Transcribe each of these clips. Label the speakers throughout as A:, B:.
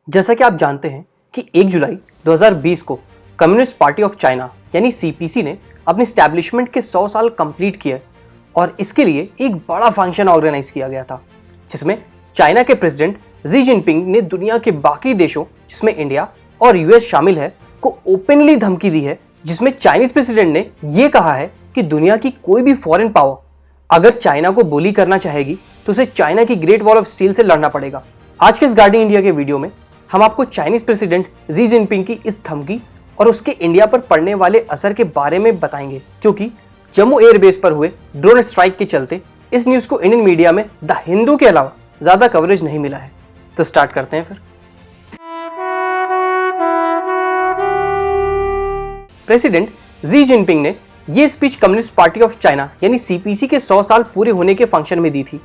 A: जैसा कि आप जानते हैं कि 1 जुलाई 2020 को कम्युनिस्ट पार्टी ऑफ चाइना यानी सीपीसी ने अपने स्टैब्लिशमेंट के 100 साल कंप्लीट किए और इसके लिए एक बड़ा फंक्शन ऑर्गेनाइज किया गया था जिसमें चाइना के प्रेसिडेंट जी जिनपिंग ने दुनिया के बाकी देशों जिसमें इंडिया और यूएस शामिल है को ओपनली धमकी दी है, जिसमें चाइनीज प्रेसिडेंट ने यह कहा है कि दुनिया की कोई भी फॉरेन पावर अगर चाइना को बुली करना चाहेगी तो उसे चाइना की ग्रेट वॉल ऑफ स्टील से लड़ना पड़ेगा। आज के इस गार्डिंग इंडिया के वीडियो में हम आपको चाइनीज प्रेसिडेंट जी जिनपिंग की इस धमकी और उसके इंडिया पर पड़ने वाले असर के बारे में बताएंगे, क्योंकि जम्मू एयरबेस पर हुए ड्रोन स्ट्राइक के चलते इस न्यूज को इंडियन मीडिया में द हिंदू के अलावा ज्यादा कवरेज नहीं मिला है। तो स्टार्ट करते हैं फिर। प्रेसिडेंट जी जिनपिंग ने यह speech communist party of China यानी सीपीसी के 100 साल पूरे होने के फंक्शन में दी थी।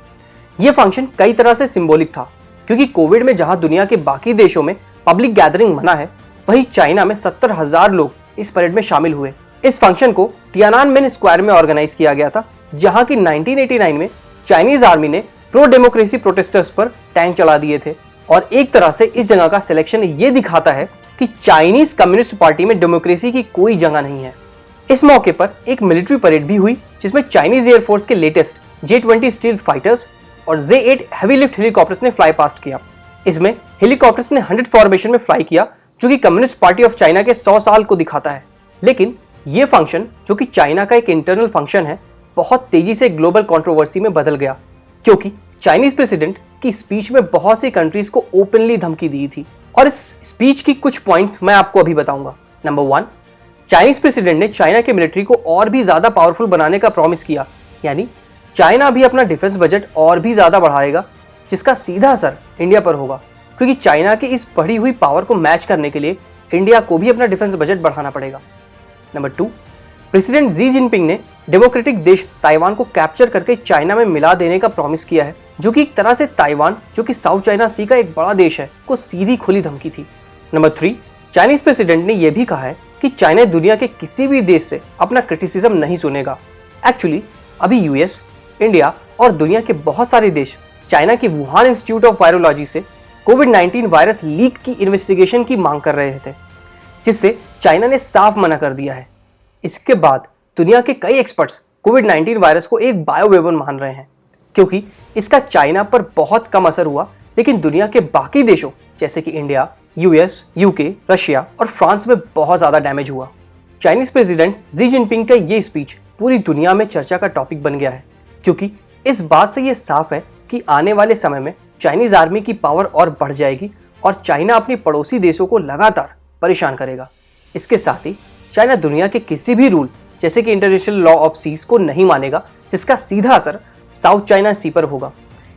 A: यह फंक्शन कई तरह से सिंबॉलिक था, क्योंकि कोविड में जहां दुनिया के बाकी देशों में पब्लिक गैदरिंग मना है, वहीं चाइना में 70,000 लोग इस परेड में शामिल हुए। इस फंक्शन को तियानानमेन स्क्वायर में ऑर्गेनाइज किया गया था, जहां की 1989 में चाइनीज आर्मी ने प्रो डेमोक्रेसी प्रोटेस्टर्स पर टैंक चला दिए थे। और एक तरह से इस जगह का सिलेक्शन ये दिखाता है कि चाइनीज कम्युनिस्ट पार्टी में डेमोक्रेसी की कोई जगह नहीं है। इस मौके पर एक मिलिट्री परेड भी हुई, जिसमें चाइनीज एयरफोर्स के लेटेस्ट J-20 स्टील्थ फाइटर्स और J-8 हेवी लिफ्ट हेलीकॉप्टर्स ने फ्लाई पास्ट किया। इसमें हेलीकॉप्टर्स ने 100 फॉर्मेशन में फ्लाई किया, जो कि कम्युनिस्ट पार्टी ऑफ चाइना के 100 साल को दिखाता है। लेकिन यह फंक्शन, जो कि चाइना का एक इंटरनल फंक्शन है, बहुत तेजी से ग्लोबल कंट्रोवर्सी में बदल गया, क्योंकि चाइनीज प्रेसिडेंट की स्पीच में बहुत सी कंट्रीज को ओपनली धमकी दी थी। और इस स्पीच की कुछ पॉइंट्स मैं आपको अभी बताऊंगा। नंबर 1, चाइनीज प्रेसिडेंट ने चाइना के मिलिट्री को और भी ज्यादा पावरफुल बनाने का प्रॉमिस किया, यानी चाइना भी अपना डिफेंस बजट और भी ज्यादा बढ़ाएगा, जिसका सीधा असर इंडिया पर होगा, क्योंकि चाइना की इस बढ़ी हुई पावर को मैच करने के लिए इंडिया को भी अपना डिफेंस बजट बढ़ाना पड़ेगा। नंबर 2, प्रेसिडेंट जी जिनपिंग ने डेमोक्रेटिक देश ताइवान को कैप्चर करके चाइना में मिला देने का प्रॉमिस किया है, जो कि एक तरह से ताइवान, जो कि साउथ चाइना सी का एक बड़ा देश है, को सीधी खुली धमकी थी। नंबर 3, चाइनीज प्रेसिडेंट ने यह भी कहा है कि चाइना दुनिया के किसी भी देश से अपना क्रिटिसिज्म नहीं सुनेगा। एक्चुअली अभी यूएस, इंडिया और दुनिया के बहुत सारे देश चाइना के वुहान इंस्टीट्यूट ऑफ वायरोलॉजी से कोविड-19 वायरस लीक की इन्वेस्टिगेशन की मांग कर रहे थे, जिससे चाइना ने साफ मना कर दिया है। इसके बाद दुनिया के कई एक्सपर्ट्स कोविड-19 वायरस को एक बायोवेपन मान रहे हैं, क्योंकि इसका चाइना पर बहुत कम असर हुआ, लेकिन दुनिया के बाकी देशों जैसे कि इंडिया, यूएस, यूके, रशिया और फ्रांस में बहुत ज्यादा डैमेज हुआ। चाइनीज प्रेसिडेंट जी जिनपिंग का ये स्पीच पूरी दुनिया में चर्चा का टॉपिक बन गया है, क्योंकि इस बात से ये साफ है कि आने वाले समय में चाइनीज आर्मी की पावर और बढ़ जाएगी और चाइना अपने पड़ोसी देशों को लगातार परेशान करेगा। इसके साथ ही चाइना दुनिया के किसी भी रूल जैसे कि इंटरनेशनल लॉ ऑफ सीज को नहीं मानेगा, जिसका सीधा असर साउथ चाइना सी पर होगा।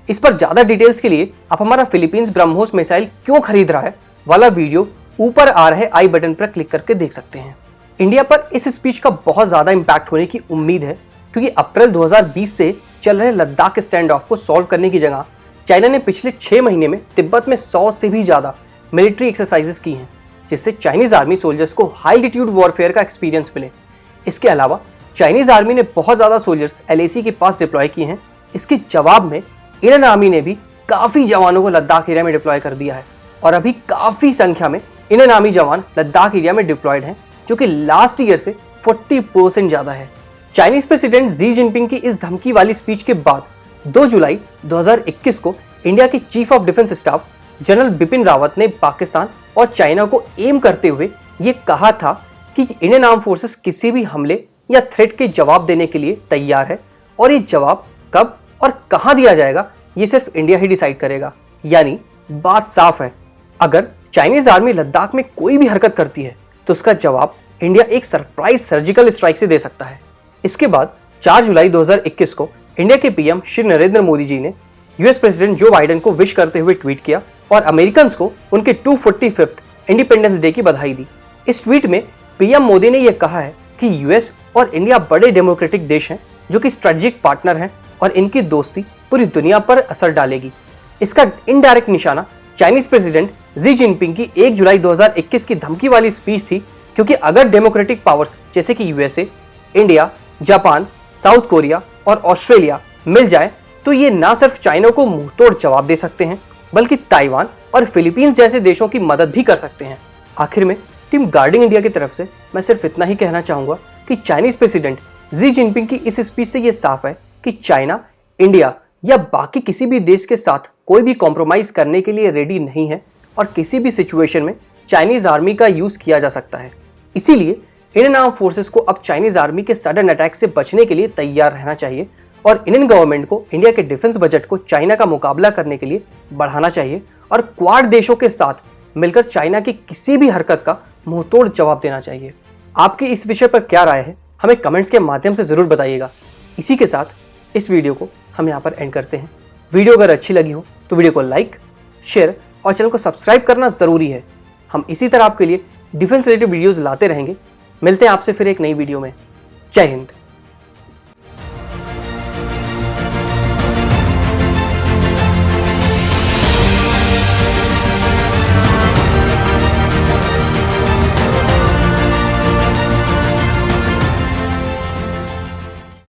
A: इस पर ज्यादा डिटेल्स के लिए आप हमारा फिलीपींस ब्रह्मोस मिसाइल क्यों खरीद रहा है वाला वीडियो ऊपर आ रहे आई बटन पर क्लिक करके देख सकते हैं। इंडिया पर इस स्पीच का बहुत ज्यादा इंपैक्ट होने की उम्मीद है, क्योंकि अप्रैल 2020 से चल रहे लद्दाख स्टैंड ऑफ को सॉल्व करने की जगह चाइना ने पिछले 6 महीने में तिब्बत में 100 से भी ज्यादा मिलिट्री एक्सरसाइजेस की हैं, जिससे चाइनीज आर्मी सोल्जर्स को हाई एल्टीट्यूड वॉरफेयर का एक्सपीरियंस मिले। इसके अलावा चाइनीज आर्मी ने बहुत ज्यादा सोल्जर्स LAC के पास डिप्लॉय किए हैं। इसके जवाब में इंडियन आर्मी ने भी काफी जवानों को लद्दाख एरिया में डिप्लॉय कर दिया है, और अभी काफी संख्या में इंडियन आर्मी जवान लद्दाख एरिया में डिप्लॉयड हैं, जो कि लास्ट ईयर से 40% ज्यादा है। चाइनीज प्रेसिडेंट जी जिनपिंग की इस धमकी वाली स्पीच के बाद 2 जुलाई 2021 को इंडिया के chief of defence staff general Bipin Rawat ने पाकिस्तान और चाइना को एम करते हुए ये कहा था कि इंडियन आर्म फोर्सेस किसी भी हमले या थ्रेट के जवाब देने के लिए तैयार है, और ये जवाब कब और कहां दिया जाएगा ये सिर्फ इंडिया ही डिसाइड करेगा। यानी बात साफ है, अगर चाइनीज आर्मी लद्दाख में कोई भी हरकत करती है तो उसका जवाब इंडिया एक सरप्राइज सर्जिकल स्ट्राइक से दे सकता है। इसके बाद 4 जुलाई 2021 को इंडिया के पीएम श्री नरेंद्र मोदी जी ने यूएस प्रेसिडेंट जो बाइडेन को विश करते हुए ट्वीट किया और अमेरिकन्स को उनके 245th इंडिपेंडेंस डे की बधाई दी। इस ट्वीट में पीएम मोदी ने यह कहा है कि यूएस और इंडिया बड़े डेमोक्रेटिक देश हैं, जो कि स्ट्रेटेजिक पार्टनर हैं, और इनकी दोस्ती पूरी दुनिया पर असर डालेगी। इसका इनडायरेक्ट निशाना चाइनीज प्रेसिडेंट जी जिनपिंग की 1 जुलाई 2021 की धमकी वाली स्पीच थी, क्योंकि अगर डेमोक्रेटिक पावर्स जैसे कि USA, India, Japan, south Korea और ऑस्ट्रेलिया मिल जाए तो ये ना सिर्फ चाइना को मुंहतोड़ जवाब दे सकते हैं, बल्कि ताइवान और फिलीपींस जैसे देशों की मदद भी कर सकते हैं। आखिर में टीम गार्डिंग इंडिया की तरफ से मैं सिर्फ इतना ही कहना चाहूंगा कि चाइनीज प्रेसिडेंट जी जिनपिंग की इस स्पीच से यह साफ है कि चाइना, इंडिया या बाकी किसी भी देश के साथ कोई भी कॉम्प्रोमाइज करने के लिए रेडी नहीं है और किसी भी सिचुएशन में चाइनीज आर्मी का यूज किया जा सकता है। इसीलिए इंडियन आर्म फोर्सेस को अब चाइनीज आर्मी के सडन अटैक से बचने के लिए तैयार रहना चाहिए और इंडियन गवर्नमेंट को इंडिया के डिफेंस बजट को चाइना का मुकाबला करने के लिए बढ़ाना चाहिए और क्वाड देशों के साथ मिलकर चाइना की किसी भी हरकत का मुंहतोड़ जवाब देना चाहिए। आपकी इस विषय पर क्या राय है हमें कमेंट्स के माध्यम से जरूर बताइएगा। इसी के साथ इस वीडियो को हम यहाँ पर एंड करते हैं। वीडियो अगर अच्छी लगी हो तो वीडियो को लाइक, शेयर और चैनल को सब्सक्राइब करना जरूरी है। हम इसी तरह आपके लिए डिफेंस रिलेटेड वीडियोस लाते रहेंगे। मिलते हैं आपसे फिर एक नई वीडियो में। जय हिंद।